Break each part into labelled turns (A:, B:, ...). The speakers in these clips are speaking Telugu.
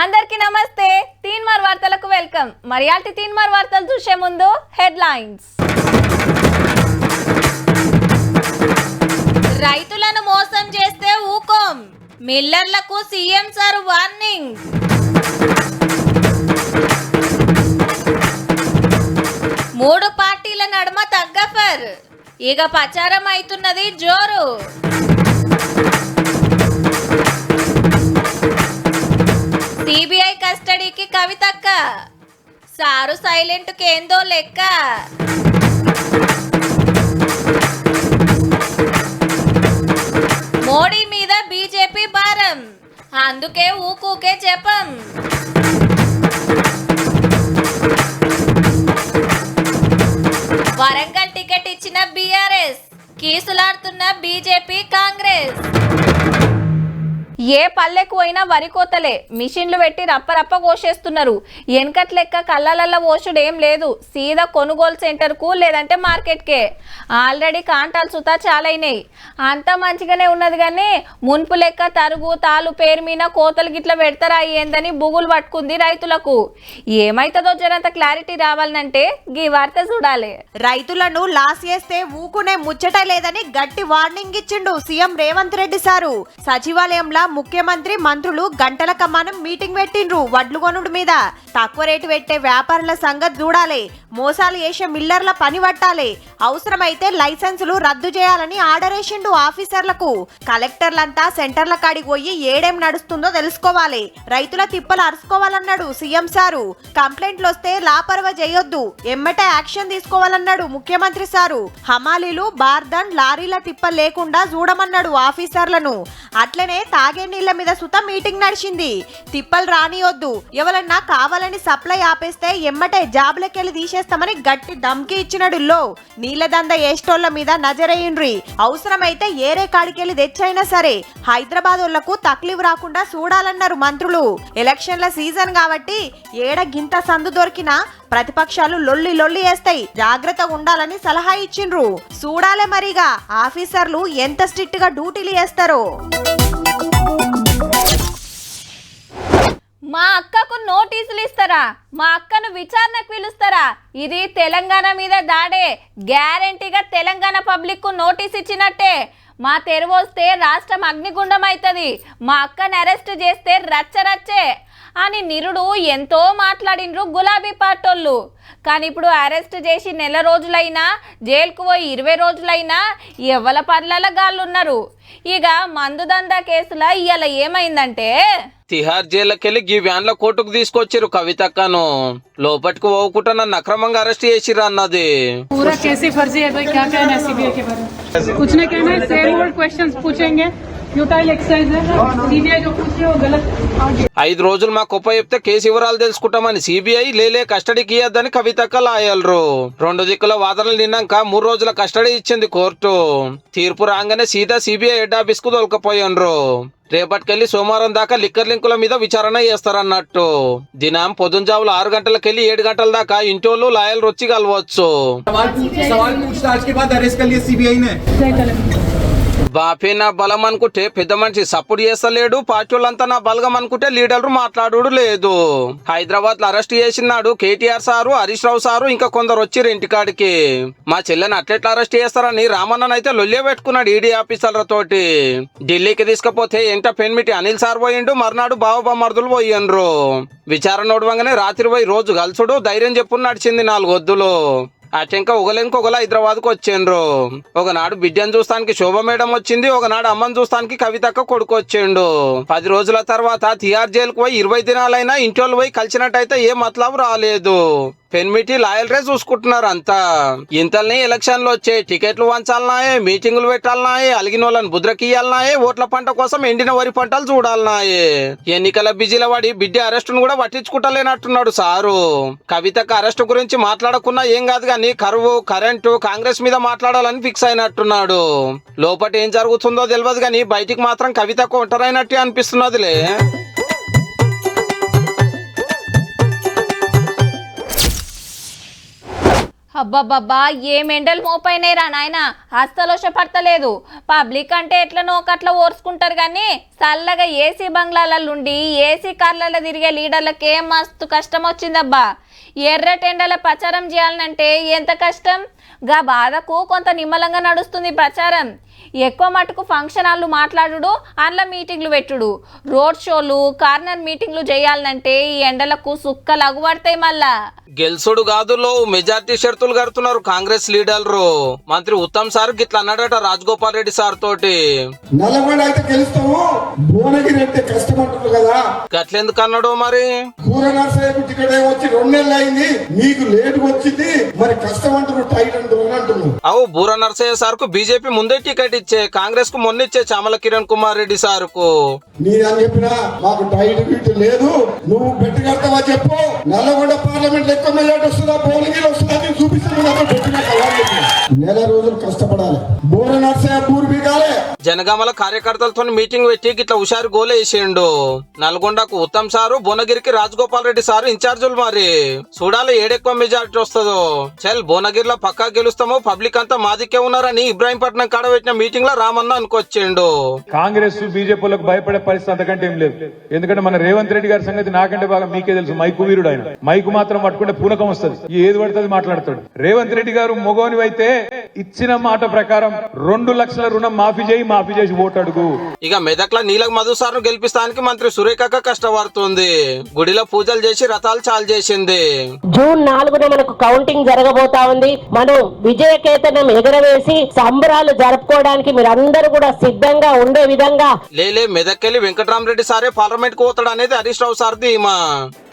A: అందరికీ నమస్తే తీన్మార్ వార్తలకు వెల్కమ్ మరియాల్టి తీన్మార్ వార్తలు చూసే ముందు హెడ్లైన్స్ రైతులను మోసం చేస్తే ఊకోం మిల్లర్లకు సీఎం సార్ వార్నింగ్ మూడు పార్టీల నడుమ తగ్గఫర్ ఇక ప్రచారం అవుతున్నది జోరు సిబిఐ కస్టడీకి కవితక్క సారు సైలెంట్ కేందో లెక్క మోడీ మీద బీజేపీ భారం అందుకే ఊకూకే చెప్పం వరంగల్ టికెట్ ఇచ్చిన బీఆర్ఎస్ కీసులాడుతున్న బీజేపీ కాంగ్రెస్ ఏ పల్లెకు పోయినా వరి కోతలే మిషన్లు పెట్టి రప్పరప్ప కోసేస్తున్నారు వెనకట్ లెక్క కళ్ళలల్ల పోసుడు ఏం లేదు సీదా కొనుగోలు సెంటర్కు లేదంటే మార్కెట్కే ఆల్రెడీ కాంటాలు సుతా చాలైనాయి అంతా మంచిగానే ఉన్నది కానీ మున్పు లెక్క తరుగు తాలు పేరు మీద కోతలు గిట్ల పెడతారా ఏందని బుగులు పట్టుకుంది రైతులకు ఏమైతుందో జరంత క్లారిటీ రావాలంటే గీ వార్త చూడాలి.
B: రైతులను లాస్ చేస్తే ఊకునే ముచ్చట లేదని గట్టి వార్నింగ్ ఇచ్చిండు సీఎం రేవంత్ రెడ్డి సారు. సచివాలయంలో ముఖ్యమంత్రి మంత్రులు గంటల కమానం మీటింగ్ పెట్టిండ్రు వడ్లు కొనుడు మీద. తక్కువ రేటు పెట్టే వ్యాపారుల సంగతి చూడాలి, మోసాలు చేసే మిల్లర్ల పని పట్టాలి, అవసరమైతే లైసెన్సులు రద్దు చేయాలని ఆర్డర్ వేసిండు ఆఫీసర్లకు. కలెక్టర్లంతా సెంటర్ల కాడికి పోయి ఏడేం నడుస్తుందో తెలుసుకోవాలి, రైతుల తిప్పలు అరుచుకోవాలన్నాడు సీఎం సారు. కంప్లైంట్లు వస్తే లాపరవ చేయొద్దు, ఎమ్మటే యాక్షన్ తీసుకోవాలన్నాడు ముఖ్యమంత్రి సారు. హమాలీలు బార్దన్ లారీల తిప్పలు లేకుండా చూడమన్నాడు ఆఫీసర్లను. అట్లనే తాగే నీళ్ల మీద సుత మీటింగ్ నడిచింది. తిప్పలు రానియొద్దు, ఎవరన్నా కావాలని సప్లై ఆపేస్తే ఎమ్మటే జాబులకెళ్ళి తీసేస్తామని గట్టి ధమ్కి ఇచ్చినడు. నీళ్ల దంద ఏస్టోళ్ల మీద నజరేయండ్రి, అవసరమైతే ఏరే కాడికెళ్ళి తెచ్చైనా సరే హైదరాబాద్ వాళ్లకు తక్లీఫ్ రాకుండా చూడాలన్నారు మంత్రులు. ఎలక్షన్ల సీజన్ కాబట్టి ఏడ గింత సందు దొరికినా ప్రతిపక్షాలు లొల్లి లొల్లి వేస్తాయి, జాగ్రత్తగా ఉండాలని సలహా ఇచ్చిండ్రు. చూడాలే మరిగా ఆఫీసర్లు ఎంత స్ట్రిక్ట్ గా డ్యూటీలు చేస్తారో.
A: మా అక్కకు నోటీసులు ఇస్తారా, మా అక్కను విచారణకు పిలుస్తారా? ఇది తెలంగాణ మీద దాడే. గ్యారంటీగా తెలంగాణ పబ్లిక్ కు నోటీస్ ఇచ్చినట్టే. మా తెరువు వస్తే రాష్ట్రం అగ్నిగుండం అవుతుంది, మా అక్కను అరెస్ట్ చేస్తే రచ్చరచ్చే అని నిరుడు ఎంతో మాట్లాడిండ్రు గులాబీ పార్టోళ్ళు. కానీ ఇప్పుడు అరెస్ట్ చేసి నెల రోజులైనా జైలుకు పోయి 20 రోజులైనా ఎవల పర్ల గాళ్ళున్నారు. ఇక మందుదందా కేసుల ఇవాళ ఏమైందంటే
C: తిహార్ జైలుకెళ్ళి ఈ వ్యాన్ల కోర్టుకు తీసుకొచ్చారు కవితక్కను. లోపటికి పోకుండా నన్ను అక్రమంగా అరెస్ట్ చేసిర్రు అన్నది.
D: कुछ नहीं कहना है, सेम ओल्ड क्वेश्चंस पूछेंगे, यूटाइल एक्सरसाइज है, सीबीआई जो पूछ रही है वो गलत.
C: 5 రోజులు మాకు ఒప్ప చెప్తే కేసు వివరాలు తెలుసుకుంటామని సిబిఐ లేలే కస్టడీకి ఇయ్యద్దని కవితక్క లాయర్లు. 2 దిక్కుల వాదనలు నిన్నాక 3 రోజుల కస్టడీ ఇచ్చింది కోర్టు. తీర్పు రాగానే సీదా సిబిఐ హెడ్ ఆఫీస్ కు తోలుకపోయిండ్రు. రేపటికెళ్లి సోమవారం దాకా లిక్కర్ లింకుల మీద విచారణ చేస్తారన్నట్టు. దినం పొద్దుంజావులు 6 గంటలకెళ్లి 7 గంటల దాకా ఇంటోళ్ళు లాయర్లు వచ్చి కలవచ్చు. బాపే నా బలం అనుకుంటే పెద్ద మనిషి సపోర్ట్ చేస్తలేడు, పార్టీ వాళ్ళంతా నా బలగం అనుకుంటే లీడర్లు మాట్లాడు లేదు. హైదరాబాద్ లో అరెస్ట్ చేసినాడు కేటీఆర్ సారు, హరీష్ రావు సారు, ఇంకా కొందరు వచ్చిర్రు ఇంటికాడికి. మా చెల్లెని అట్లెట్లా అరెస్ట్ చేస్తారని రామన్నన్ అయితే లొల్లే పెట్టుకున్నాడు ఈడీ ఆఫీసర్లతోటి. ఢిల్లీకి తీసుకపోతే ఎంట పెన్మిటి అనిల్ సార్ పోయిండు, మర్నాడు బావబామర్దులు పోయిండ్రు. విచారణ ఓడవంగానే రాత్రి పోయి రోజు గల్సుడు ధైర్యం చెప్పు నడిచింది 4 వద్దులు. అటెంక ఒకలెంకొకలా హైదరాబాద్కు వచ్చిండ్రు. ఒకనాడు బిడ్డను చూస్తానికి శోభ మేడం వచ్చింది, ఒకనాడు అమ్మని చూస్తానికి కవితక్క కొడుకు వచ్చిండు. 10 రోజుల తర్వాత తిహార్ జైలుకు పోయి 20 దినాలైనా ఇంటోళ్ళు పోయి కలిసినట్టయితే ఏ మతలబు రాలేదు. పెన్మిటి లాయల్రే చూసుకుంటున్నారు అంతా. ఇంతల్ని ఎలక్షన్లు వచ్చాయి, టికెట్లు వంచాలనాయే, మీటింగులు పెట్టాలనాయే, అలిగిన వాళ్ళని బుద్రకియ్యాలనాయే, ఓట్ల పంట కోసం ఎండిన వరి పంటలు చూడాలనాయే. ఎన్నికల బిజీల వాడి బిడ్డ అరెస్టును కూడా పట్టించుకుంటలేనట్టున్నాడు సారు. కవితకు అరెస్టు గురించి మాట్లాడకున్నా ఏం కాదు కానీ కరువు కరెంటు కాంగ్రెస్ మీద మాట్లాడాలని ఫిక్స్ అయినట్టున్నాడు. లోపట ఏం జరుగుతుందో తెలియదు కానీ బయటికి మాత్రం కవితకు ఒంటరైనట్టే అనిపిస్తున్నదిలే.
A: అబ్బబ్బబ్బా ఏం ఎండలు మోపైనాయిరా నాయన అస్సలు పడతలేదు. పబ్లిక్ అంటే ఎట్లనో ఒకట్లా ఓర్చుకుంటారు కానీ చల్లగా ఏసీ బంగ్లాలలుండి ఏసీ కార్లలో తిరిగే లీడర్లకే మస్తు కష్టం వచ్చిందబ్బా. ఎర్రటెండల ప్రచారం చేయాలంటే ఎంత కష్టం. గా బాధకు కొంత నిమ్మలంగా నడుస్తుంది ప్రచారం. ఎక్కువ మటుకు ఫంక్షన్ హాళ్ళు మాట్లాడుడు, అందులో మీటింగ్లు పెట్టుడు, రోడ్ షోలు కార్నర్ మీటింగ్లు చేయాలంటే ఈ ఎండలకు సుక్కలు అగుపడతాయి. మళ్ళా
C: గెలుసుడు కాదులో మెజార్టీ షరతులు కడుతున్నారు కాంగ్రెస్ లీడర్లు. మంత్రి ఉత్తమ్ సార్ గిట్లా అన్నాడట రాజగోపాల్ రెడ్డి సార్ తోటి.
E: నల్లగొండ అయితే గెలుస్తాము, భువనగిరి అంటే కష్టపడుతున్నారు కదా.
C: గట్లెందుకు అన్నాడో మరి.
E: కూర నర్సయ్యకు టికెట్ వచ్చి 2 నెలలు అయింది, మీకు లేటుగా వచ్చింది, మరి కష్టం అంటున్నారు, టైట్ అంటున్నారు.
C: అవు బూర నర్సయ్య సార్ కు బీజేపీ ముందే టికెట్ ఇచ్చే, కాంగ్రెస్ కు మొన్న ఇచ్చే చామల కిరణ్ కుమార్ రెడ్డి సార్ కు.
E: అని చెప్పినా మాకు టైట్ గిట్ లేదు, నువ్వు బెట్టు కడతావా చెప్పు. నల్లగొండ పార్లమెంట్ ఎక్కువ మెజార్టీ వస్తుందా, భువనగిరి వస్తుందా నెల రోజులు కష్టపడాలి. బూర నర్సయ్య బూరు బీగాలే.
C: జనగామల కార్యకర్తలతో మీటింగ్ పెట్టి గిట్లా హుషారు గోలే వేసిండు. నల్గొండకు ఉత్తమ్ సారు, భువనగిరికి రాజగోపాల్ రెడ్డి సారు ఇన్ఛార్జులు. మరి చూడాలి ఏడెక్కువ మెజార్టీ వస్తుందో. చల్ భువనగిరిలో పక్కా గెలుస్తాము, పబ్లిక్ అంతా మాదికే ఉన్నారని ఇబ్రాహీంపట్నం కాడ పెట్టిన మీటింగ్ లో రామన్న అనుకొచ్చిండు.
F: కాంగ్రెస్ బీజేపీలకు భయపడే పరిస్థితి అంతకంటే ఏం లేదు. ఎందుకంటే మన రేవంత్ రెడ్డి గారి సంగతి నాకంటే బాగా మీకే తెలుసు. మైకు వీరుడు ఆయన. మైకు మాత్రం పట్టుకుంటే పూనకం వస్తుంది, ఏది పడుతుంది మాట్లాడతాడు. రేవంత్ రెడ్డి గారు మొగోనివైతే ఇచ్చిన మాట ప్రకారం 2 లక్షల రుణం మాఫీ చేసి ఓటు అడుగు.
C: ఇక మెదక్ల నీలక మధు సార్ ను గెలిపిస్తానికి మంత్రి సురేఖ కష్టపడుతుంది. గుడిలో పూజలు చేసి రథాలు చాలు చేసింది.
G: జూన్ 4న మనకు కౌంటింగ్ జరగబోతా ఉంది. మనం విజయకేతనం ఎగరవేసి సంబరాలు జరుపుకోవడానికి మీరందరూ కూడా సిద్ధంగా ఉండే విధంగా
C: లేలే మెదక్కెళ్ళి వెంకటరామరెడ్డి సారే పార్లమెంట్ కు పోతాడు అనేది హరీష్ రావు సార్ ధీమా.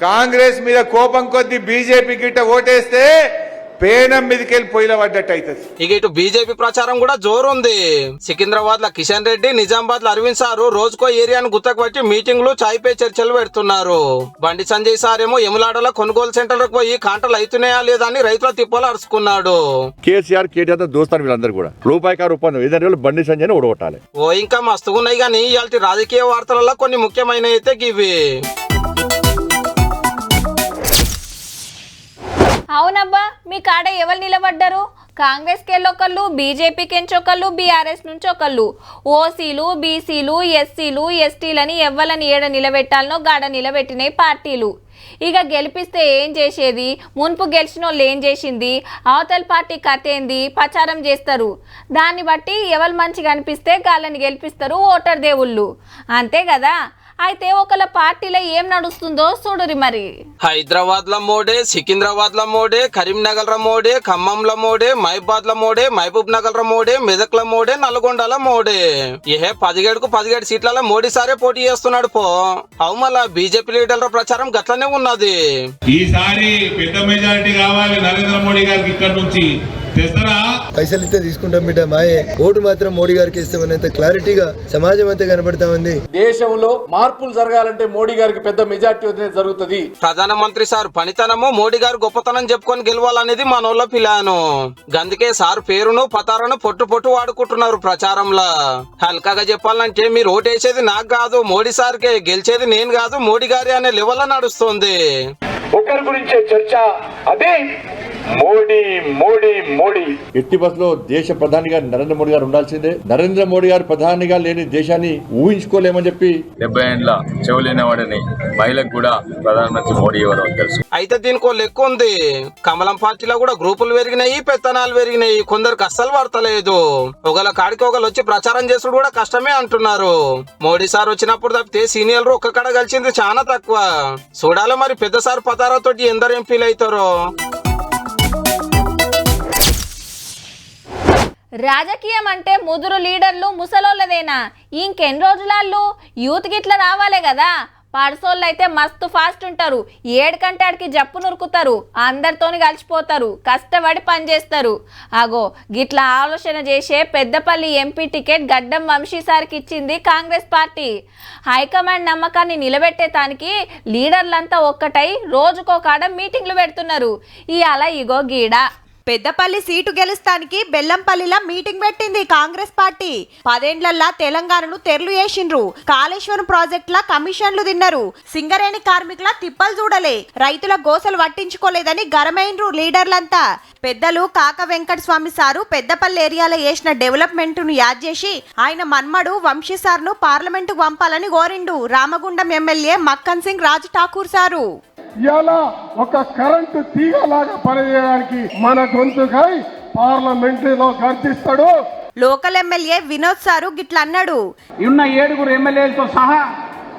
H: కాంగ్రెస్ మీద కోపం కొద్ది బీజేపీ గిట్ట ఓటేస్తే పేనం మీదకెళ్ళి పొయ్యిల పడ్డట్టు అవుతుంది.
C: ఇక ఇటు బీజేపీ ప్రచారం కూడా జోరుంది. సికింద్రాబాద్ లో కిషన్ రెడ్డి, నిజామాబాద్ లో అరవింద్ సారు రోజుకో ఏరియాను గుత్తకు పట్టి మీటింగ్లు చాయ్ పే చర్చలు పెడుతున్నారు. బండి సంజయ్ సార్ ఏమో ఎములాడలో కొనుగోలు సెంటర్లకు పోయి కాంటలు అవుతున్నాయా లేదా అని రైతుల తిప్పలు అరుచుకున్నాడు.
I: కేసీఆర్ దోస్తాను వీళ్ళందరూ కూడా రూపాయి ఏదంటే బండి సంజయ్ ఓడగొట్టాలి.
C: ఓ ఇంకా మస్తుగున్నాయి గానీ ఇవాళ రాజకీయ వార్తలలో కొన్ని ముఖ్యమైన అయితే గివి.
A: అవునబ్బా, మీ కాడ ఎవరు నిలబడ్డారు? కాంగ్రెస్కి వెళ్ళొకళ్ళు, బీజేపీకి ఎంచొకళ్ళు, బీఆర్ఎస్ నుంచి ఒకళ్ళు. ఓసీలు, బీసీలు, ఎస్సీలు, ఎస్టీలని ఎవ్వలని ఏడ నిలబెట్టాలనో గాడ నిలబెట్టినాయి పార్టీలు. ఇక గెలిపిస్తే ఏం చేసేది, మున్పు గెలిచిన వాళ్ళు ఏం చేసింది, అవతల పార్టీ కథ ఏంది ప్రచారం చేస్తారు. దాన్ని బట్టి ఎవరు మంచిగా అనిపిస్తే గాళ్ళని గెలిపిస్తారు ఓటర్ దేవుళ్ళు, అంతే కదా. అయితే ఒకళ్ళ పార్టీలో ఏం నడుస్తుందో చూడురి. మరి
C: హైదరాబాద్ లో మోడే, సికింద్రాబాద్ లో మోడే, కరీంనగర్ లో మోడే, ఖమ్మం లో మోడే, మహబాద్ లో మోడే, మహబూబ్ నగర్ లో మోడే, మెదక్ లో మోడే, నల్గొండలో మోడే. 17 సీట్లలో మోడీ సారే పోటీ చేస్తున్నాడు పో. అవు మళ్ళా బీజేపీ లీడర్ల ప్రచారం గట్లనే ఉన్నది.
J: ఈసారి పెద్ద మెజారిటీ రావాలి నరేంద్ర మోడీ గారికి. ఇక్కడ నుంచి
K: పైసలు ఇస్తే తీసుకుంటాం బిడ్డ మాయే, ఓటు మాత్రం మోడీ గారికి ఇస్తామనేంత క్లారిటీగా సమాజం అంతా కనబడతా ఉంది.
L: దేశంలో మార్పులు జరగాలంటే మోడీ గారికి పెద్ద మెజార్టీ జరుగుతుంది.
C: ప్రధానమంత్రి సార్ పనితనము, మోడీ గారు గొప్పతనం చెప్పుకొని గెలవాలనేది మనోళ్ళ పిలాను. గందుకే సార్ పేరును పతారను పొట్టు వాడుకుంటున్నారు ప్రచారంలో. హల్కాగా చెప్పాలంటే మీరు ఓటేసేది నాకు కాదు మోడీ సార్కే, గెలిచేది నేను కాదు మోడీ గారి అనే లెవెల్ నడుస్తుంది.
J: ఒకరి గురించే చర్చ, అదే మోడీ మోడీ మోడీ.
I: ఎట్టి బస్సులో దేశ ప్రధానిగా నరేంద్ర మోడీ గారు ఉండాల్సిందే. నరేంద్ర మోడీ గారు ప్రధానిగా లేని దేశాన్ని ఊహించుకోలేమని చెప్పి
M: 70 ఏళ్ల చెవులేని వాడని మహిళకు కూడా ప్రధానమంత్రి మోడీ ఎవరో తెలుసు.
C: అయితే దీనికో లెక్క ఉంది. కమలం పార్టీలో కూడా గ్రూపులు పెరిగినాయి, పెత్తనాలు పెరిగినాయి. కొందరికి అస్సలు పడతలేదు. ఒకళ్ళ కాడికి ఒకళ్ళు వచ్చి ప్రచారం చేసుడు కూడా కష్టమే అంటున్నారు. మోడీ సార్ వచ్చినప్పుడు తప్పితే సీనియర్లు ఒక్క కాడ కలిసింది చాలా తక్కువ. చూడాలి మరి పెద్ద సార్ పతారాతో ఎందరు ఎంపీలు అవుతారో.
A: రాజకీయం అంటే ముదురు లీడర్లు ముసలోళ్ళదేనా? ఇంకెన్ని రోజులాళ్ళు యూత్ గిట్లా రావాలే కదా. పడసోళ్ళు అయితే మస్తు ఫాస్ట్ ఉంటారు, 7 కంటే ఆడికి జప్పు నురుకుతారు, అందరితోని కలిసిపోతారు, కష్టపడి పనిచేస్తారు. అగో గిట్లా ఆలోచన చేసే పెద్దపల్లి ఎంపీ టికెట్ గడ్డం వంశీ సార్కి ఇచ్చింది కాంగ్రెస్ పార్టీ. హైకమాండ్ నమ్మకాన్ని నిలబెట్టేతానికి లీడర్లంతా ఒక్కటై రోజుకో కాడ మీటింగ్లు పెడుతున్నారు. ఇవాళ ఇగో గీడ
B: పెద్దపల్లి సీటు గెలుస్తానికి బెల్లంపల్లిలో మీటింగ్ పెట్టింది కాంగ్రెస్ పార్టీ. 10 ఏళ్లల్లా తెలంగాణను తెరలు వేసిండ్రు. కాళేశ్వరం ప్రాజెక్టుల కమిషన్లు తిన్నారు. సింగరేణి కార్మికుల తిప్పలు చూడలే. రైతుల గోసలు పట్టించుకోలేదని గరమైండ్రు లీడర్లంతా. పెద్దలు కాక వెంకట స్వామి సారు పెద్దపల్లి ఏరియాలో చేసిన డెవలప్మెంట్ ను యాద్ చేసి ఆయన మన్మడు వంశీ సార్ ను పార్లమెంట్ కు పంపాలని కోరిండు రామగుండం ఎమ్మెల్యే మక్కన్ సింగ్ రాజ్ ఠాకూర్ సారు.
E: ఇలా ఒక కరెంటు తీగలాగా పనిచేయడానికి మన గొంతుకై పార్లమెంటులో గర్జిస్తాడు.
B: లోకల్ ఎమ్మెల్యే వినోద్ సారు గిట్ల అన్నాడు.
N: ఉన్న 7 ఎమ్మెల్యేలతో సహా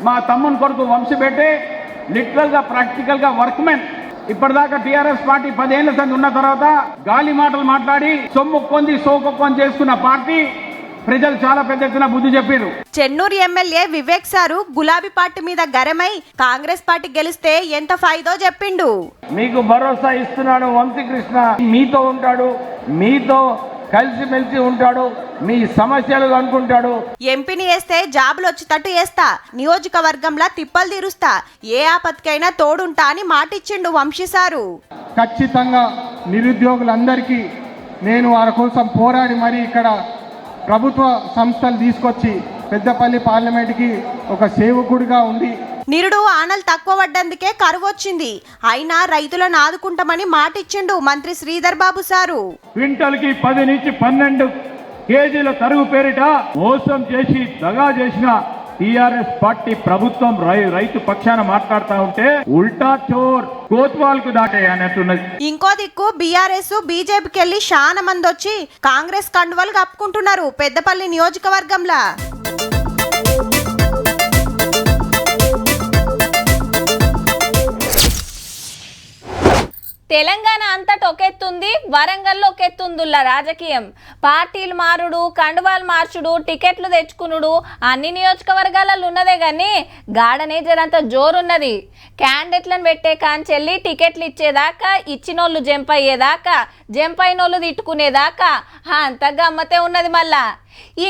N: మా తమ్ముని కొడుకు వంశీబెట్టి లిటరల్ గా ప్రాక్టికల్ గా వర్క్మెన్. ఇప్పటిదాకా టీఆర్ఎస్ పార్టీ 10 ఏళ్ల సంది ఉన్న తర్వాత గాలి మాటలు మాట్లాడి సొమ్ము కొంది సోకొక్కొని చేసుకున్న పార్టీ ప్రజలు చాలా పెద్ద ఎత్తున బుద్ధి చెప్పారు.
B: చెన్నూరు ఎమ్మెల్యే వివేక్ సారు గులాబీ పార్టీ మీద గరమై కాంగ్రెస్ పార్టీ గెలిస్తే ఎంత ఫైదో చెప్పిండు.
N: మీకు భరోసా ఇస్తున్నాడు వంశీకృష్ణ, మీతో ఉంటాడు, మీతో కలిసిమెలిసి ఉంటాడు, మీ సమస్యలు అనుకుంటాడు.
B: ఎంపీని వేస్తే జాబులు వచ్చేటట్టు వేస్తా, నియోజకవర్గంలో తిప్పలు తీరుస్తా, ఏ ఆపత్కైనా తోడుంటా అని మాటిచ్చిండు వంశీ సారు.
E: ఖచ్చితంగా నిరుద్యోగులందరికీ నేను వారి కోసం పోరాడి మరి ఇక్కడ ప్రభుత్వ సంస్థలు తీసుకొచ్చి పెద్దపల్లి పార్లమెంట్కి ఒక సేవకుడిగా ఉంది.
B: నిరుడు ఆనలు తక్కువ పడ్డందుకే కరువు వచ్చింది. అయినా రైతులను ఆదుకుంటామని మాటిచ్చిండు మంత్రి శ్రీధర్ బాబు సారు.
N: క్వింటల్కి 10 నుంచి 12 కేజీల తరుగు పేరిట మోసం చేసి దగా చేసిన టీఆర్ఎస్ పార్టీ ప్రభుత్వం రైతు పక్షాన మాట్లాడుతూ ఉంటే ఉల్టా చోర్ కోత్వాల్ కు దాటే అన్నట్టున్నది.
B: ఇంకో దిక్కు బీఆర్ఎస్ బీజేపీకి వెళ్లి చాలా మంది వచ్చి కాంగ్రెస్ కండువలు కప్పుకుంటున్నారు పెద్దపల్లి నియోజకవర్గంలో.
A: తెలంగాణ అంతట ఒకెత్తుంది, వరంగల్లో ఒకెత్తుందుల్లా రాజకీయం. పార్టీలు మారుడు, కండువాలు మార్చుడు, టికెట్లు తెచ్చుకునుడు అన్ని నియోజకవర్గాలలో ఉన్నదే కానీ గాడనే జరంత జోరున్నది. క్యాండిడేట్లను పెట్టే కాంచెల్లి టికెట్లు ఇచ్చేదాకా, ఇచ్చినోళ్ళు జంప్ అయ్యేదాకా, జంప్ అయినోళ్ళు తిట్టుకునేదాకా అంత గమ్మతే ఉన్నది. మళ్ళా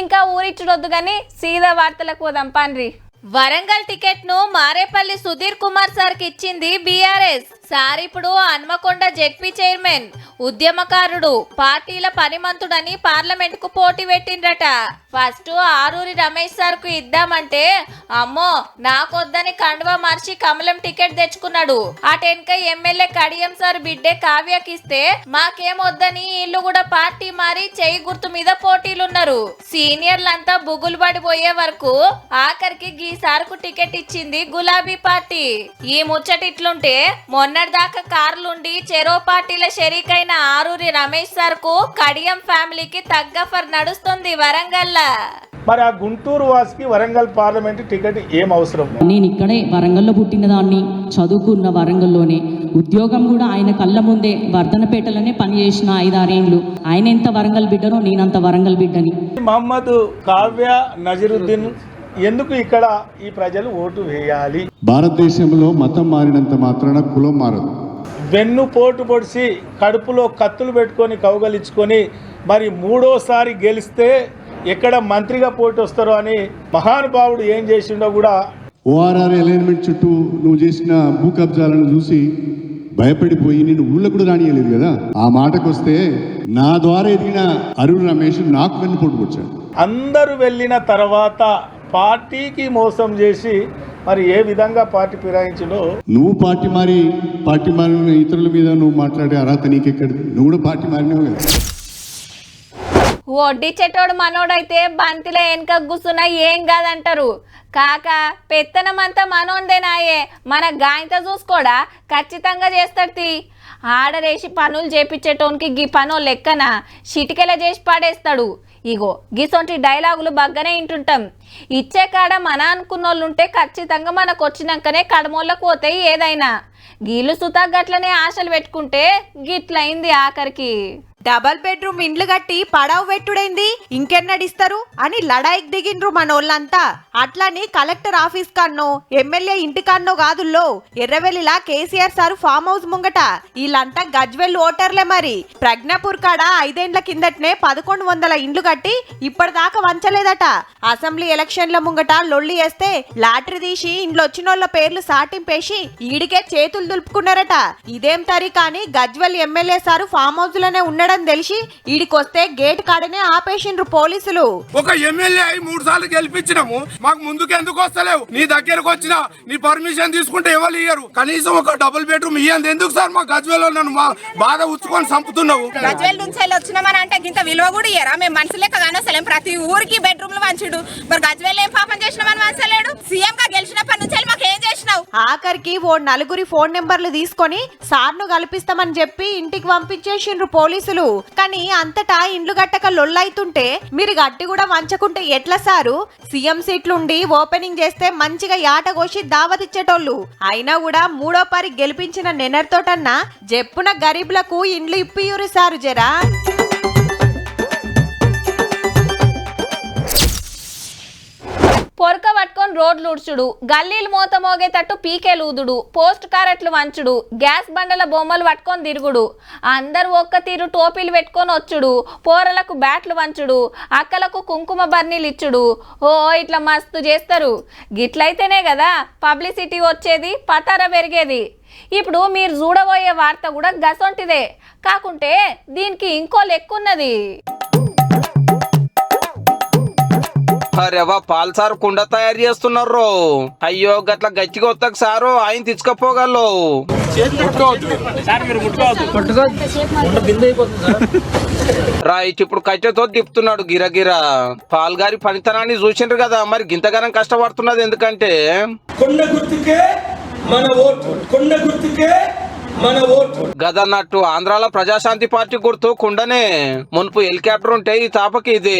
A: ఇంకా ఊరిచ్చుడొద్దు కానీ సీదా వార్తలకు పోదాం పండ్రి. వరంగల్ టికెట్ ను మారేపల్లి సుధీర్ కుమార్ సార్కి ఇచ్చింది బీఆర్ఎస్. సార్ ఇప్పుడు హన్మకొండ జెడ్పీ చైర్మన్, ఉద్యమకారుడు, పార్టీల పనిమంతుడని పార్లమెంట్ కు పోటీ పెట్టిండ్రట. ఫస్ట్ ఆరూరి రమేష్ సార్ కు ఇద్దామంటే అమ్మో నాకొద్దని కండువా మార్చి కమలం టికెట్ తెచ్చుకున్నాడు. అటెన్క ఎమ్మెల్యే కడియం సార్ బిడ్డే కావ్యకిస్తే మాకేమొద్దని ఇల్లు కూడా పార్టీ మారి చెయ్యి గుర్తు మీద పోటీలున్నారు. సీనియర్లంతా బుగులు పడిపోయే వరకు ఆఖరికి ఈ సార్కు టికెట్ ఇచ్చింది గులాబీ పార్టీ. ఈ ముచ్చటిట్లుంటే మొన్నటిదాకా కార్లుండి చెరో పార్టీల షరీకైన ఆరూరి రమేష్ సార్ కు కడియం ఫ్యామిలీకి తగ్గఫర్ నడుస్తుంది వరంగల్.
N: మరి ఆ గుంటూరు వాసికి వరంగల్ పార్లమెంట్ టికెట్ ఏం అవసరం?
O: నేను ఇక్కడే వరంగల్లో పుట్టిన దాన్ని, చదువుకున్న వరంగల్లోనే, ఉద్యోగం కూడా ఆయన కళ్ళ ముందే వర్ధనపేటలోనే పనిచేసిన 5-6 ఏళ్ళు. ఆయన ఎంత వరంగల్ బిడ్డనో నేనంత వరంగల్ బిడ్డని.
N: మహమ్మద్ కావ్య నజరుద్దీన్ ఎందుకు ఇక్కడ ఈ ప్రజలు ఓటు వేయాలి?
E: భారతదేశంలో మతం మారినంత మాత్రాన కులం మారదు.
N: వెన్ను పోటు పొడిచి కడుపులో కత్తులు పెట్టుకొని కౌగలించుకొని మరి 3వ గెలిస్తే ఎక్కడ మంత్రిగా పోటీ వస్తారో అని మహానుభావుడు ఏం చేసిండో కూడా.
E: ఓఆర్ఆర్ అలైన్మెంట్ చుట్టూ నువ్వు చేసిన భూ కబ్జాలను చూసి భయపడిపోయి నేను ఊళ్ళో కూడా రానియలేదు కదా. ఆ మాటకు వస్తే నా ద్వారా ఎదిగిన అరుణ్ రమేష్ నాకు వెన్నుపోటు వచ్చాడు.
N: అందరూ వెళ్ళిన తర్వాత పార్టీకి మోసం చేసి మరి ఏ విధంగా పార్టీ ఫిరాయించిండో.
E: నువ్వు పార్టీ మారిన ఇతరుల మీద నువ్వు మాట్లాడే అర్హత నీకెక్కడిది? నువ్వు కూడా పార్టీ మారినావు కదా.
A: వడ్డీ చెట్టోడు మనోడైతే బంతిలో వెనక కూర్చున్నా ఏం కాదంటారు. కాక పెత్తనమంతా మనోందేనాయే, మన గాయంతో చూసుకోడా ఖచ్చితంగా చేస్తాడు. ఆర్డరేసి పనులు చేపించేటోనికి గీ పనులు లెక్కన చిటికెల చేసి పాడేస్తాడు. ఇగో గిసొంటి డైలాగులు బాగానే వింటుంటాం. ఇచ్చే కాడ మన అనుకున్నోళ్ళుంటే ఖచ్చితంగా మనకు వచ్చినాకనే కడమోళ్ళకు పోతాయి ఏదైనా. గీళ్ళు సుతా గట్లనే ఆశలు పెట్టుకుంటే గిట్లయింది ఆఖరికి.
B: డబల్ బెడ్రూమ్ ఇండ్లు కట్టి పడావు పెట్టుడైంది ఇంకెన్నడిస్తారు అని లడాయికి దిగిండ్రు మనోళ్ళంతా. అట్లని కలెక్టర్ ఆఫీస్ కన్నో ఎమ్మెల్యే ఇంటి Kanna కాదుల్లో ఎర్రవెల్లిలా KCR sir farm house ముంగట వీళ్ళంతా గజ్వెల్ ఓటర్లే. మరి ప్రజ్ఞాపూర్ కాడ 5 ఏళ్ల కిందటనే 1100 ఇండ్లు కట్టి ఇప్పటిదాకా వంచలేదట. అసెంబ్లీ ఎలక్షన్ల ముంగట లొల్లి వేస్తే లాటరీ తీసి ఇండ్లు వచ్చినోళ్ళ పేర్లు సాటింపేసి ఈడికే చేతులు దులుపుకున్నారట. ఇదేం తరి కానీ Gajwel MLA sir farm house లోనే ఉండడం తెలిసి ఈడికొస్తే గేట్ కాడనే ఆపేసిండ్రు పోలీసులు.
P: ఒక ఎమ్మెల్యే 3 సార్లు గెలిపించినాము, మాకు ముందుకు ఎందుకు వస్తలేవు? నీ దగ్గరకు వచ్చినా నీ పర్మిషన్ తీసుకుంటే ఎవరు ఇయ్యరు. కనీసం ఒక డబుల్ బెడ్రూమ్ ఇయ్యండి ఎందుకు సార్? మా గజ్వేల్ లో నన్ను బాగా ఉచ్చుకొని చంపుతున్నావు.
Q: గజ్వేల్ నుంచి వచ్చినామని అంటే ఇంత విలువ కూడా ఇయ్యరా? మేము మనుషులు లెక్క కానొస్తలేం. ప్రతి ఊరికి బెడ్రూమ్లు వంచుడు. మరి గజ్వేల్ ఏం పాపం చేసినామని వంచలేడు? సీఎం గా గెలిచినప్పటి నుంచి మాకు ఏం చేసినావు?
B: ఆఖరికి ఓ 4 ఫోన్ నెంబర్లు తీసుకొని సార్ను కల్పిస్తామని చెప్పి ఇంటికి పంపించేసిండ్రు పోలీసులు. కానీ అంతటా ఇండ్లు గట్టక లొల్లైతుంటే మీరు గట్టి కూడా వంచకుంటే ఎట్లా సారు? సీఎం సీట్లుండి ఓపెనింగ్ చేస్తే మంచిగా యాట కోసి దావతిచ్చేటోళ్ళు. అయినా కూడా 3వ పారి గెలిపించిన నెనర్తోటన్నా జెప్పున గరీబులకు ఇండ్లు ఇప్పియురు సారు జరా.
A: పొరక పట్టుకొని రోడ్లు ఉడ్చుడు, గల్లీలు మూత మోగేటట్టు పీకేలూదుడు, పోస్ట్ కారెట్లు వంచుడు, గ్యాస్ బండల బొమ్మలు పట్టుకొని తిరుగుడు, అందరు ఒక్క తీరు టోపీలు పెట్టుకొని వచ్చుడు, పోరలకు బ్యాట్లు వంచుడు, అక్కలకు కుంకుమ బర్నీలు ఇచ్చుడు. ఓ ఇట్లా మస్తు చేస్తారు. గిట్లయితేనే కదా పబ్లిసిటీ వచ్చేది, పతార పెరిగేది. ఇప్పుడు మీరు చూడబోయే వార్త కూడా గసొంటిదే. కాకుంటే దీనికి ఇంకో లెక్కున్నది.
C: అరేవా పాల్ సార్ కుండ తయారు చేస్తున్నారు. అయ్యో గట్ల గట్టిగా వస్తాక సారు ఆయన తీసుకపోగలరు. రైట్ ఇప్పుడు కట్టెతో తిప్పుతున్నాడు గిరగిరా. పాల్ గారి పనితనాన్ని చూసిండ్రు కదా. మరి గింతగానం కష్టపడుతున్నది ఎందుకంటే
P: కొండ గుర్తుకే మన ఓటు, కొండ గుర్తుకే మన ఓటు
C: గదన్నట్టు ఆంధ్రాలో ప్రజాశాంతి పార్టీ గుర్తు కుండనే. మునుపు హెలికాప్టర్ ఉంటే ఈ తాపకి ఇది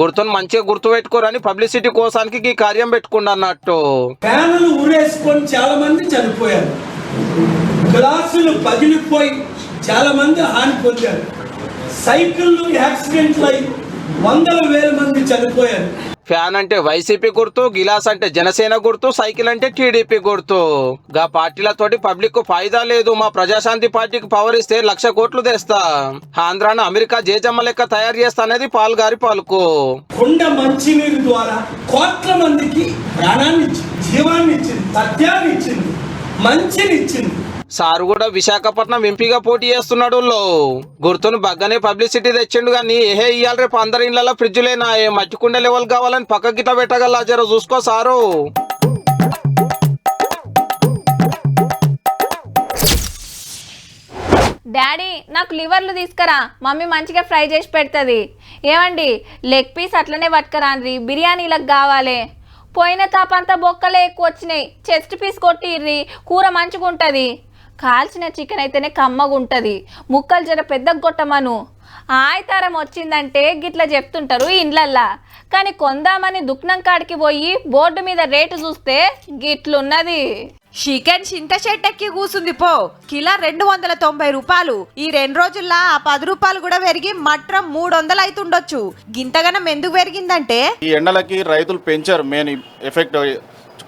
C: గుర్తును మంచిగా గుర్తు పెట్టుకోరని పబ్లిసిటీ కోసానికి ఈ కార్యం పెట్టుకుండా అన్నట్టు.
P: ఫ్యాన్లు ఊరేసుకొని చాలా మంది చనిపోయారు. గ్లాసులు పగిలిపోయి చాలా మంది హాని పొందారు. సైకిళ్ళు యాక్సిడెంట్లు అయి 100,000 మంది చనిపోయారు.
C: ఫ్యాన్ అంటే వైసీపీ గుర్తు, గిలాస్ అంటే జనసేన గుర్తు, సైకిల్ అంటే టీడీపీ గుర్తు. గా పార్టీలతోటి పబ్లిక్ కు ఫాయిదా లేదు. మా ప్రజాశాంతి పార్టీకి పవర్ ఇస్తే 1,00,000 కోట్లు తెస్తా, ఆంధ్రాను అమెరికా జేజమ్మ లెక్క తయారు చేస్తా అనేది పాల్ గారి పాలకు.
P: కొండ మంచినీరు ద్వారా కోట్ల మందికి ప్రాణాన్ని ఇచ్చింది, జీవాన్ని ఇచ్చింది, సత్యాన్ని ఇచ్చింది, మంచిని ఇచ్చింది.
C: సారు కూడా విశాఖపట్నం ఎంపీగా పోటీ చేస్తున్నాడు. గుర్తును బగ్గనే పబ్లిసిటీ తెచ్చిండు కానీ ఏహే ఇయ్యాలి రేపు అందరి ఇళ్లలో ఫ్రిడ్జ్లేనా మట్టికుండే లెవెల్ కావాలని పక్క గిట్ట పెట్టగల జర చూసుకో సారు.
A: డాడీ నాకు లివర్లు తీసుకురా, మమ్మీ మంచిగా ఫ్రై చేసి పెడుతుంది. ఏమండి లెగ్ పీస్ అట్లనే పట్టుకరాండ్రి, బిర్యానీలకు కావాలి. పోయిన తాపంతా బొక్కలే ఎక్కువ వచ్చినాయి, చెస్ట్ పీస్ కొట్టిర్రి, కూర మంచిగా ఉంటుంది. కాల్చిన చికెన్ అయితేనే కమ్మగా ఉంటుంది, ముక్కలు జర పెద్దగా కొట్టమను. ఆయతారం వచ్చిందంటే గిట్లా చెప్తుంటారు ఇండ్లల్లా. కానీ కొందామని దుకాణం కాడికి పోయి బోర్డు మీద రేటు చూస్తే గిట్లున్నది.
B: చికెన్ చింత చెట్టెక్కి కూసుంది పో. కిలో 290 రూపాయలు. ఈ 2 రోజుల్లో ఆ 10 రూపాయలు కూడా పెరిగి మట్రం 300 అవుతుండొచ్చు. గింతగనం ఎందుకు పెరిగిందంటే
R: ఈ ఎండలకి రైతులు పెంచారు. మెయిన్ ఎఫెక్ట్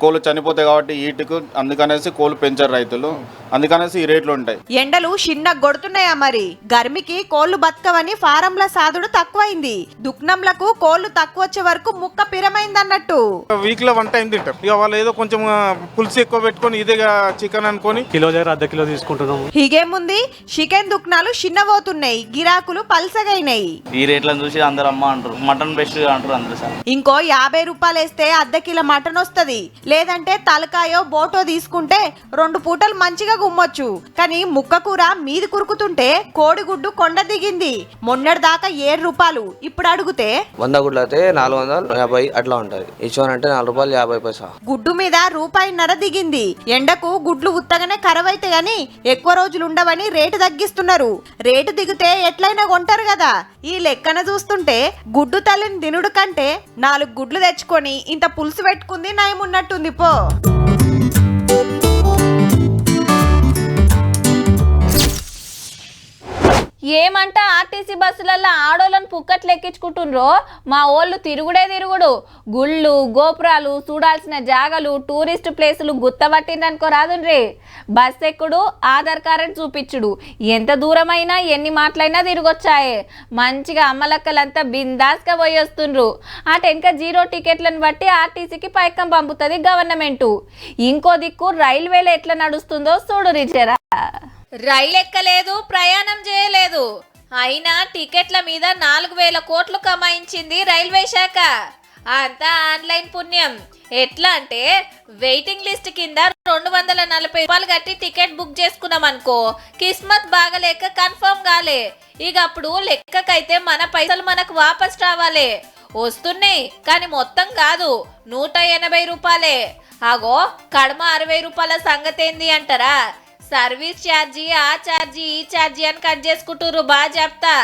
R: కోళ్ళు చనిపోతాయి కాబట్టి ఈటుకు, అందుకనేసి కోళ్ళు పెంచారు రైతులు, అందుకనేసి ఈ రేట్లు ఉంటాయి.
B: ఎండలు చిన్న కొడుతున్నాయా మరి? గర్మికి కోళ్లు బతకవని ఫారంల సాదుడు తక్కువైంది. దుక్నంలకు కోళ్లు తక్కువ వచ్చే వరకు ముక్క పిరమైంది అన్నట్టు.
S: వీక్ లో 1 టైం తింటాం. ఇక వాళ్ళు ఏదో కొంచెం పులుసు ఎక్కువ పెట్టుకొని ఇదే చికెన్ అనుకొని కిలో దగ్గర అర్ధ కిలో తీసుకుంటున్నాం.
B: హీగేముంది, చికెన్ దుక్నాలు చిన్నబోతున్నాయి, గిరాకులు పల్సగైనాయి.
T: ఈ రేట్లను చూసి అందరు అమ్మ అంటారు, మటన్ బెస్ట్ అంటారు అందరు. సార్
B: ఇంకో 50 రూపాయలు వేస్తే అర్ధ కిలో మటన్ వస్తుంది. లేదంటే తలకాయో బోటో తీసుకుంటే 2 పూటలు మంచిగా గుమ్మొచ్చు. కానీ ముక్క కూర మీది కురుకుతుంటే కోడిగుడ్డు కొండ దిగింది. మొన్నటి దాకా 7 రూపాయలు, ఇప్పుడు అడిగితే
U: 100 గుడ్లు అయితే 450 అట్లా ఉంటది. ఇచ్చోన్ అంటే 4 రూపాయలు 50 పైసా.
B: గుడ్డు మీద ₹1.50 దిగింది. ఎండకు గుడ్లు ఉత్తగానే కరవైతే గాని ఎక్కువ రోజులు ఉండవని రేటు తగ్గిస్తున్నారు. రేటు దిగితే ఎట్లయినా కొంటారు కదా. ఈ లెక్కన చూస్తుంటే గుడ్డు తల్లిని తినుడు కంటే 4 గుడ్లు తెచ్చుకొని ఇంత పులుసు పెట్టుకుంది నయమున్నట్టుంది పో.
A: ఏమంట ఆర్టీసీ బస్సులలో ఆడోళ్ళను పుక్కట్లు ఎక్కించుకుంటుండ్రో మా ఓళ్ళు తిరుగుడే తిరుగుడు. గుళ్ళు గోపురాలు చూడాల్సిన జాగలు టూరిస్ట్ ప్లేసులు గుత్తబట్టిందనుకో రాదుండ్రి. బస్ ఎక్కుడు ఆధార్ కార్డు చూపించుడు ఎంత దూరమైనా ఎన్ని మాటలైనా తిరిగొచ్చాయే. మంచిగా అమ్మలక్కలంతా బిందాస్గా పోయి వస్తుండ్రు. అటెనక 0 టికెట్లను బట్టి ఆర్టీసీకి పైకం పంపుతుంది గవర్నమెంటు. ఇంకో దిక్కు రైల్వేలో ఎట్లా నడుస్తుందో చూడు రిజరా. రైలు ఎక్కలేదు, ప్రయాణం చేయలేదు, అయినా టికెట్ల మీద 4000 కోట్లు కమాయించింది రైల్వే శాఖ. అంతా ఆన్లైన్ పుణ్యం. ఎట్లా అంటే వెయిటింగ్ లిస్ట్ కింద 240 రూపాయలు కట్టి టికెట్ బుక్ చేసుకున్నాం అనుకో, కిస్మత్ బాగలేక కన్ఫర్మ్ కాలే, ఇక అప్పుడు లెక్కకైతే మన పైసలు మనకు వాపస్ రావాలే. వస్తున్నాయి కానీ మొత్తం కాదు, 180 రూపాయలే. ఆగో కడమ 60 రూపాయల సంగతేంది అంటారా? సర్వీస్ ఛార్జీ, ఆ ఛార్జీ, ఈ ఛార్జీ అని కట్ చేసుకుంటుర్రు. బాగా చెప్తా.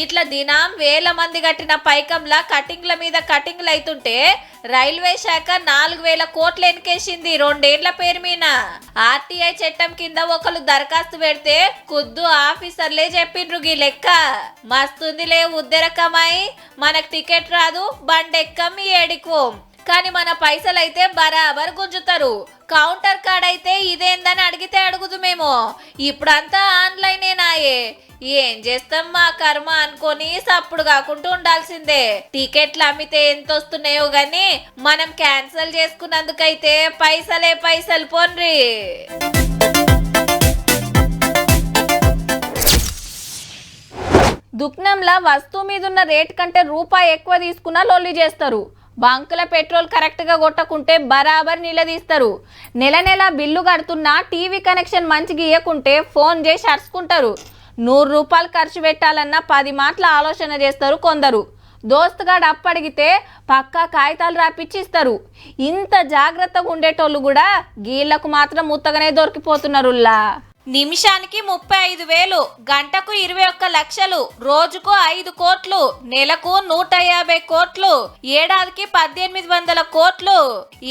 A: ఇట్లా దినం వేల మంది కట్టిన పైకంలా కటింగ్ల మీద కటింగ్లు అవుతుంటే రైల్వే శాఖ 4000 కోట్లు ఎన్కేసింది 2 ఏళ్ల పేరు మీద. ఆర్టీఐ చట్టం కింద ఒకరు దరఖాస్తు పెడితే ఖుద్దు ఆఫీసర్లే చెప్పిండ్రు గీ లెక్క. మస్తుందిలే ఉద్దెర కమాయి, మనకు టికెట్ రాదు, బండెక్కం ఏడికో, కానీ మన పైసలైతే బరాబర్ గుంజుతారు. కౌంటర్ కార్డ్ అయితే ఇదేందని అడిగితే అడుగుదుమేమో, ఇప్పుడంతా ఆన్లైనేనాయే. ఏం చేస్తాం మా కర్మ అనుకొని సప్పుడు కాకుండా ఉండాల్సిందే. టికెట్లు అమ్మితే ఎంత వస్తున్నాయో గాని మనం క్యాన్సిల్ చేసుకున్నందుకైతే పైసలే పైసలు పోన్రి. దుకాణంలో వస్తువు మీద ఉన్న రేట్ కంటే రూపాయి ఎక్కువ తీసుకున్నా లొల్లి చేస్తారు. బంకుల పెట్రోల్ కరెక్ట్గా కొట్టకుంటే బరాబర్ నిలదీస్తారు. నెల నెల బిల్లు కడుతున్నా టీవీ కనెక్షన్ మంచిగా ఇవ్వకుంటే ఫోన్ చేసి అరుచుకుంటారు. 100 రూపాయలు ఖర్చు పెట్టాలన్నా 10 మాటల ఆలోచన చేస్తారు కొందరు. దోస్తుగాడు అప్పడిగితే పక్కా కాగితాలు రాపిచ్చిస్తారు. ఇంత జాగ్రత్తగా ఉండేటోళ్ళు కూడా గీళ్లకు మాత్రం ముత్తగానే దొరికిపోతున్నారుల్లా. నిమిషానికి 35,000, గంటకు 21 లక్షలు, రోజుకు 5 కోట్లు, నెలకు 150 కోట్లు, ఏడాదికి 1800 కోట్లు.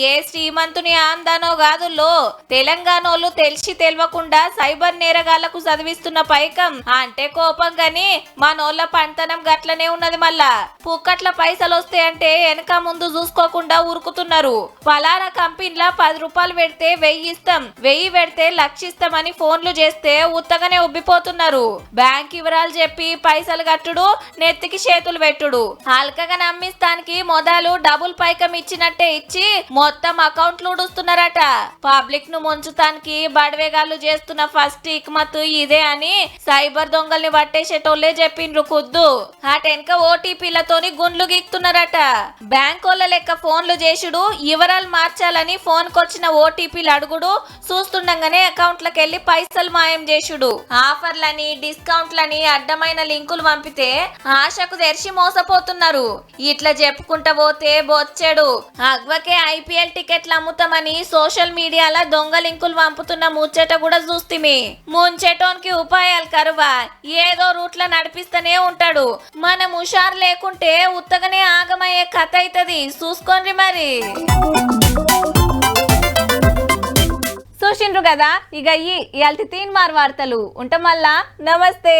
A: ఏ శ్రీమంతుని ఆందానో కాదుల్లో, తెలంగాణోళ్ళు తెలిసి తెలియకుండా సైబర్ నేరగాళ్లకు చదివిస్తున్న పైకం అంటే కోపం గాని మనోళ్ళ పంటనం గట్లనే ఉన్నది. మళ్ళా పుక్కట్ల పైసలు వస్తాయంటే వెనక ముందు చూసుకోకుండా ఉరుకుతున్నారు. ఫలానా కంపెనీలా 10 రూపాయలు పెడితే 1000 ఇస్తాం, 1000 పెడితే 1,00,000 ఇస్తామని ఫోన్లు చేస్తే ఉత్తగానే ఉబ్బిపోతున్నారు. బ్యాంక్ వివరాలు చెప్పి పైసలు కట్టుడు, నెత్తికి చేతులు పెట్టుడు. హల్కగా నమ్మిస్తానికి మొదలు డబుల్ పైకం ఇచ్చినట్టే ఇచ్చి మొత్తం అకౌంట్లు ఉడుస్తున్నారట. పబ్లిక్ ను ముంచుతానికి బడవేగాళ్ళు చేస్తున్న ఫస్ట్ ఇక్మత్ ఇదే అని సైబర్ దొంగల్ని పట్టేసేటోళ్లే చెప్పిండ్రు ఖుద్దు. అటెనక ఓటీపీలతోని గుండ్లు గీక్తున్నారట. బ్యాంకోళ్ళ లెక్క ఫోన్లు చేసుడు, వివరాలు మార్చాలని ఫోన్ కొచ్చిన ఓటీపీలు అడుగుడు, చూస్తుండగానే అకౌంట్లకు వెళ్లి పైసలు మాయం చేసుడు. ఆఫర్లని డిస్కౌంట్లని అడ్డమైన లింకులు పంపితే ఆశకు తెరిచి మోసపోతున్నారు. ఇట్లా చెప్పుకుంటా పోతే బొచ్చెడు. అగ్వకే ఐపీఎల్ టికెట్లు అమ్ముతామని సోషల్ మీడియాలో దొంగ లింకులు పంపుతున్న ముచ్చట కూడా చూస్తిమి. ముంచేటోనికి ఉపాయాలు కరువా, ఏదో రూట్ల నడిపిస్తూనే ఉంటాడు. మనం హుషారు లేకుంటే ఉత్తగానే ఆగమయ్యే కథ అవుతుంది. చూసుకోండి మరి. చూసిండ్రు కదా, ఇక ఇయాల్టి 3 వార్తలు ఉంటాం. మళ్ళా నమస్తే.